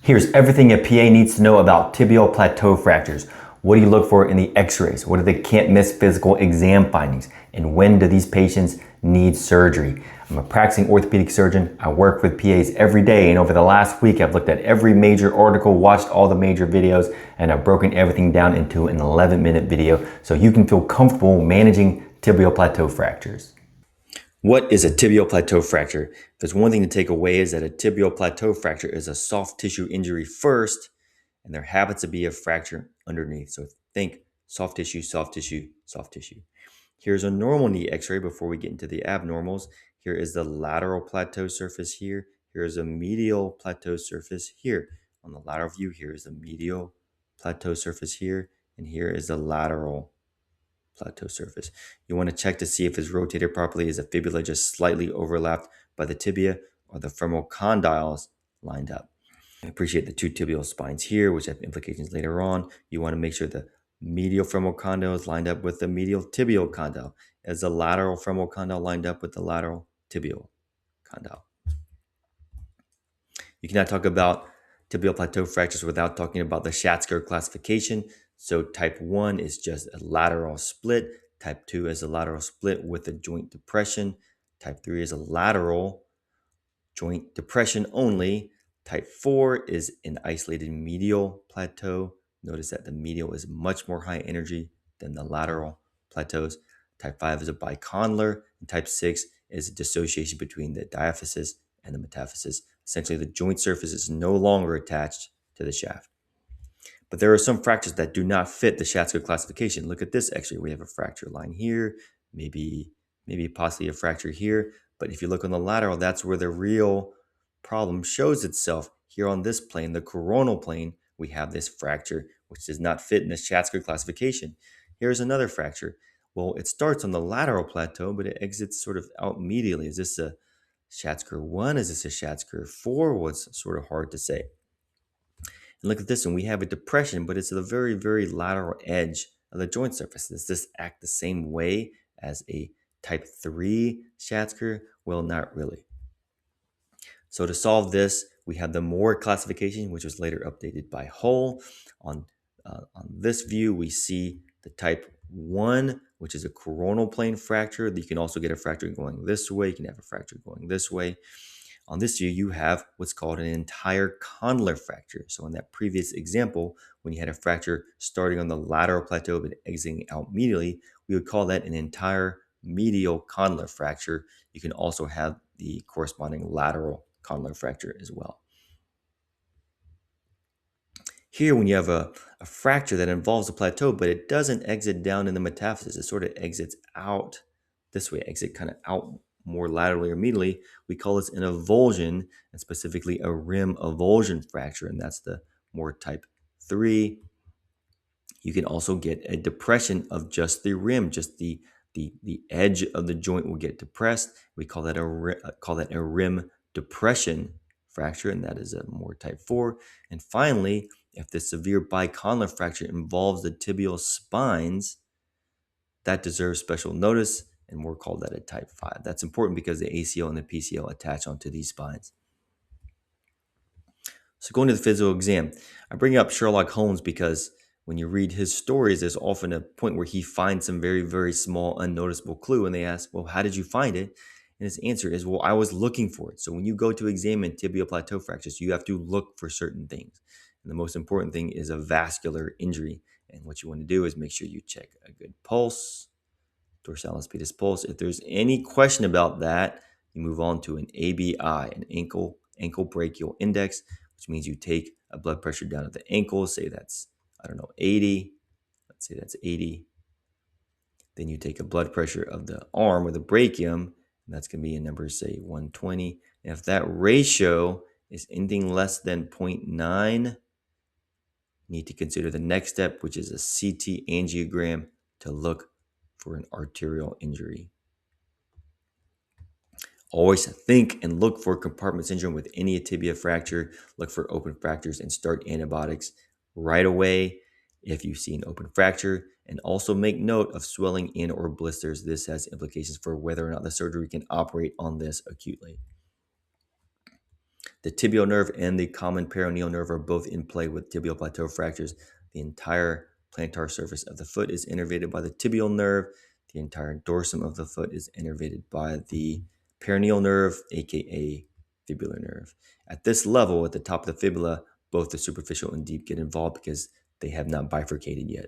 Here's everything a PA needs to know about tibial plateau fractures. What do you look for in the x-rays? What are the can't miss physical exam findings? And when do these patients need surgery? I'm a practicing orthopedic surgeon. I work with PAs every day, and over the last week I've looked at every major article, watched all the major videos, and I've broken everything down into an 11-minute video so you can feel comfortable managing tibial plateau fractures. What is a tibial plateau fracture? If there's one thing to take away is that a tibial plateau fracture is a soft tissue injury first, and there happens to be a fracture underneath. So think soft tissue, soft tissue, soft tissue. Here's a normal knee x-ray before we get into the abnormals. Here is the lateral plateau surface here. Here is a medial plateau surface here. On the lateral view, here is the medial plateau surface here, and here is the lateral plateau surface. You want to check to see if it's rotated properly. Is the fibula just slightly overlapped by the tibia, or the femoral condyles lined up? I appreciate the two tibial spines here, which have implications later on. You want to make sure the medial femoral condyle is lined up with the medial tibial condyle, as the lateral femoral condyle lined up with the lateral tibial condyle. You cannot talk about tibial plateau fractures without talking about the Schatzker classification. So type 1 is just a lateral split. Type 2 is a lateral split with a joint depression. Type 3 is a lateral joint depression only. Type 4 is an isolated medial plateau. Notice that the medial is much more high energy than the lateral plateaus. Type 5 is a bicondylar, and type 6 is a dissociation between the diaphysis and the metaphysis. Essentially, the joint surface is no longer attached to the shaft. But there are some fractures that do not fit the Schatzker classification. Look at this x-ray. We have a fracture line here, maybe possibly a fracture here. But if you look on the lateral, that's where the real problem shows itself. Here on this plane, the coronal plane, we have this fracture, which does not fit in the Schatzker classification. Here's another fracture. Well, it starts on the lateral plateau, but it exits sort of out medially. Is this a Schatzker 1? Is this a Schatzker 4? Well, it's sort of hard to say. And look at this one. We have a depression, but it's the very, very lateral edge of the joint surface. Does this act the same way as a type 3 Schatzker? Well, not really. So to solve this, we have the Moore classification, which was later updated by Hull. On this view, we see the type 1, which is a coronal plane fracture. You can also get a fracture going this way. You can have a fracture going this way. On this view, you have what's called an entire condylar fracture. So in that previous example, when you had a fracture starting on the lateral plateau but exiting out medially, we would call that an entire medial condylar fracture. You can also have the corresponding lateral condylar fracture as well. Here, when you have a fracture that involves a plateau, but it doesn't exit down in the metaphysis, it sort of exits out this way, exit kind of out more laterally or medially, we call this an avulsion, and specifically a rim avulsion fracture, and that's the more type 3. You can also get a depression of just the rim, just the edge of the joint will get depressed. We call that a rim depression fracture, and that is a more type 4. And finally, if the severe bicondylar fracture involves the tibial spines, that deserves special notice, and we'll call that a type 5. That's important because the ACL and the PCL attach onto these spines. So going to the physical exam, I bring up Sherlock Holmes because when you read his stories, there's often a point where he finds some very, very small, unnoticeable clue, and they ask, well, how did you find it? And his answer is, well, I was looking for it. So when you go to examine tibial plateau fractures, you have to look for certain things. And the most important thing is a vascular injury. And what you want to do is make sure you check a good pulse, dorsalis pedis pulse. If there's any question about that, you move on to an ABI, an ankle brachial index, which means you take a blood pressure down at the ankle, say that's, 80. Let's say that's 80. Then you take a blood pressure of the arm or the brachium, and that's going to be a number, say 120. And if that ratio is anything less than 0.9, you need to consider the next step, which is a CT angiogram to look for an arterial injury. Always think and look for compartment syndrome with any tibia fracture. Look for open fractures and start antibiotics right away if you see an open fracture. And also make note of swelling in or blisters. This has implications for whether or not the surgery can operate on this acutely. The tibial nerve and the common peroneal nerve are both in play with tibial plateau fractures. The entire plantar surface of the foot is innervated by the tibial nerve. The entire dorsum of the foot is innervated by the peroneal nerve, aka fibular nerve. At this level, at the top of the fibula, both the superficial and deep get involved because they have not bifurcated yet.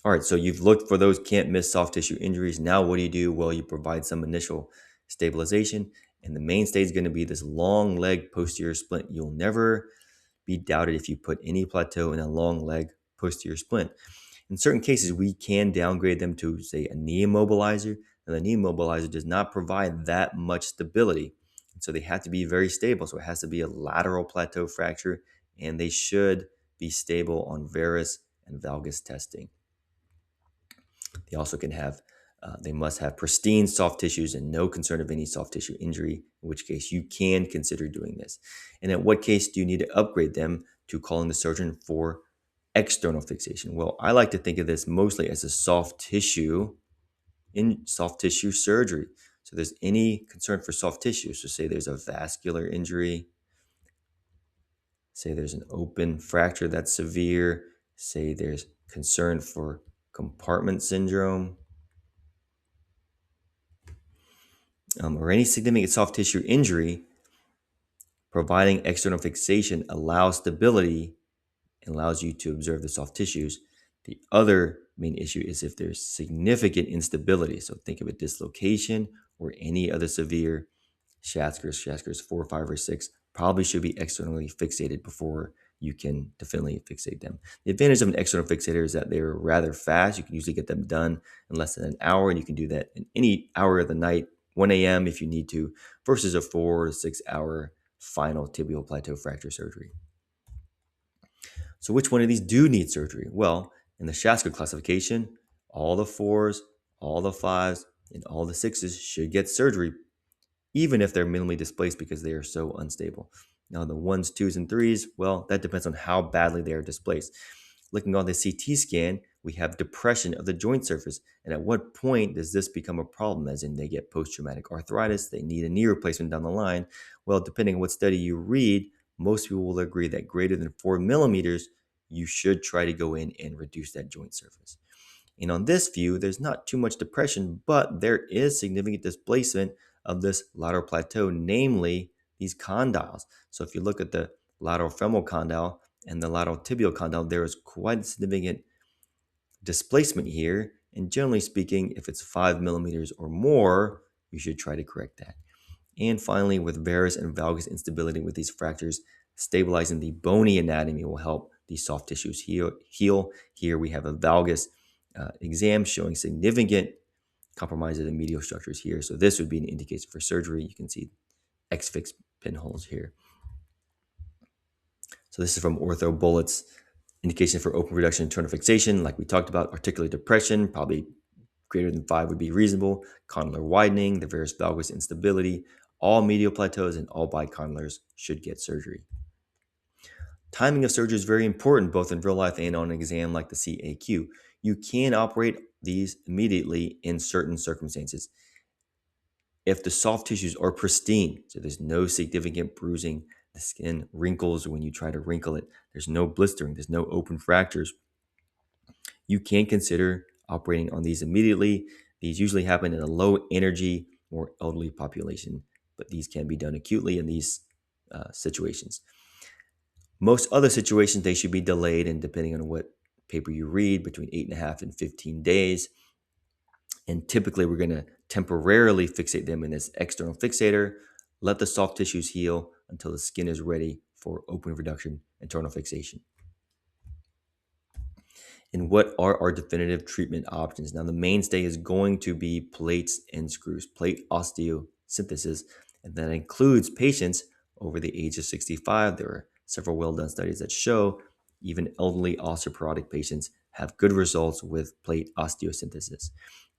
All right, so you've looked for those can't miss soft tissue injuries. Now, what do? Well, you provide some initial stabilization, and the mainstay is going to be this long leg posterior splint. You'll never be doubted if you put any plateau in a long leg posterior splint. In certain cases, we can downgrade them to, say, a knee immobilizer, and the knee immobilizer does not provide that much stability. So they have to be very stable. So it has to be a lateral plateau fracture, and they should be stable on varus and valgus testing. They also can have, they must have pristine soft tissues and no concern of any soft tissue injury, in which case you can consider doing this. And in what case do you need to upgrade them to calling the surgeon for external fixation? Well, I like to think of this mostly as a soft tissue surgery. So there's any concern for soft tissue. So say there's a vascular injury, say there's an open fracture that's severe, say there's concern for compartment syndrome, or any significant soft tissue injury, providing external fixation allows stability and allows you to observe the soft tissues. The other main issue is if there's significant instability. So think of a dislocation or any other severe Schatzkers 4, 5, or 6 probably should be externally fixated before you can definitively fixate them. The advantage of an external fixator is that they're rather fast. You can usually get them done in less than an hour, and you can do that in any hour of the night, 1 a.m. if you need to, versus a 4 to 6 hour final tibial plateau fracture surgery. So which one of these do need surgery? Well, in the Schatzker classification, all the 4s, all the 5s, and all the 6s should get surgery, even if they're minimally displaced because they are so unstable. Now, the 1s, 2s, and 3s, well, that depends on how badly they are displaced. Looking on the CT scan, we have depression of the joint surface. And at what point does this become a problem? As in, they get post-traumatic arthritis, they need a knee replacement down the line. Well, depending on what study you read, most people will agree that greater than 4 millimeters, you should try to go in and reduce that joint surface. And on this view, there's not too much depression, but there is significant displacement of this lateral plateau, namely these condyles. So if you look at the lateral femoral condyle and the lateral tibial condyle, there is quite a significant displacement here. And generally speaking, if it's 5 millimeters or more, you should try to correct that. And finally, with varus and valgus instability with these fractures, stabilizing the bony anatomy will help these soft tissues heal. Here we have a valgus exam showing significant compromise of the medial structures here. So this would be an indication for surgery. You can see X-fix pinholes here. So this is from Ortho Bullets. Indication for open reduction and internal fixation, like we talked about. Articular depression, probably greater than 5 would be reasonable. Condylar widening, the varus valgus instability. All medial plateaus and all bicondyles should get surgery. Timing of surgery is very important, both in real life and on an exam like the CAQ. You can operate these immediately in certain circumstances. If the soft tissues are pristine, so there's no significant bruising, the skin wrinkles when you try to wrinkle it, there's no blistering, there's no open fractures, you can consider operating on these immediately. These usually happen in a low energy or elderly population, but these can be done acutely in these situations. Most other situations, they should be delayed, and depending on what paper you read, between 8.5 and 15 days. And typically, we're going to temporarily fixate them in this external fixator, let the soft tissues heal until the skin is ready for open reduction, internal fixation. And what are our definitive treatment options? Now, the mainstay is going to be plates and screws, plate osteosynthesis, and that includes patients over the age of 65. There are several well-done studies that show even elderly osteoporotic patients have good results with plate osteosynthesis.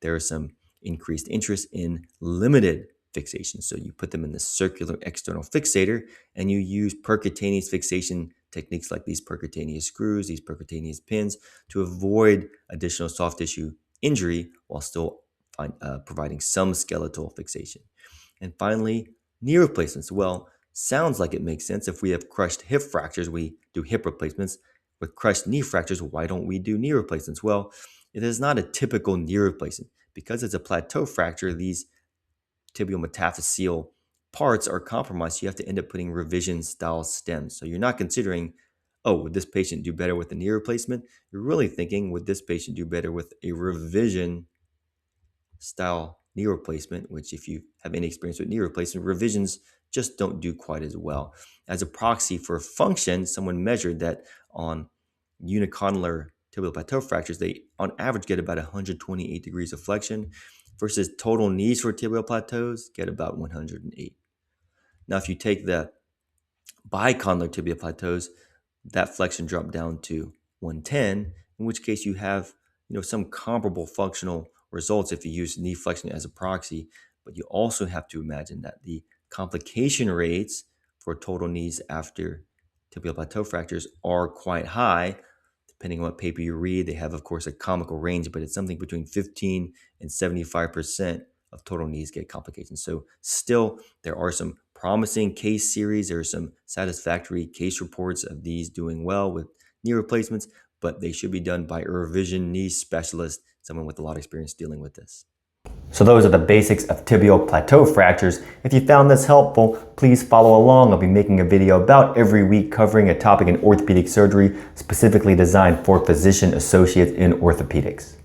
There is some increased interest in limited fixation. So you put them in the circular external fixator and you use percutaneous fixation techniques like these percutaneous screws, these percutaneous pins to avoid additional soft tissue injury while still providing some skeletal fixation. And finally, knee replacements. Well, Sounds like it makes sense. If we have crushed hip fractures, we do hip replacements. With crushed knee fractures, why don't we do knee replacements? Well, it is not a typical knee replacement. Because it's a plateau fracture, these tibial metaphyseal parts are compromised. You have to end up putting revision style stems. So you're not considering, oh, would this patient do better with a knee replacement? You're really thinking, would this patient do better with a revision style knee replacement, which if you have any experience with knee replacement, revisions just don't do quite as well. As a proxy for function, someone measured that on unicondylar tibial plateau fractures, they on average get about 128 degrees of flexion versus total knees for tibial plateaus get about 108. Now, if you take the bicondylar tibia plateaus, that flexion dropped down to 110, in which case you have some comparable functional results if you use knee flexion as a proxy. But you also have to imagine that the complication rates for total knees after tibial plateau fractures are quite high. Depending on what paper you read, they have, of course, a comical range, but it's something between 15 and 75% of total knees get complications. So still, there are some promising case series. There are some satisfactory case reports of these doing well with knee replacements, but they should be done by a revision knee specialist, someone with a lot of experience dealing with this. So those are the basics of tibial plateau fractures. If you found this helpful, please follow along. I'll be making a video about every week covering a topic in orthopedic surgery specifically designed for physician associates in orthopedics.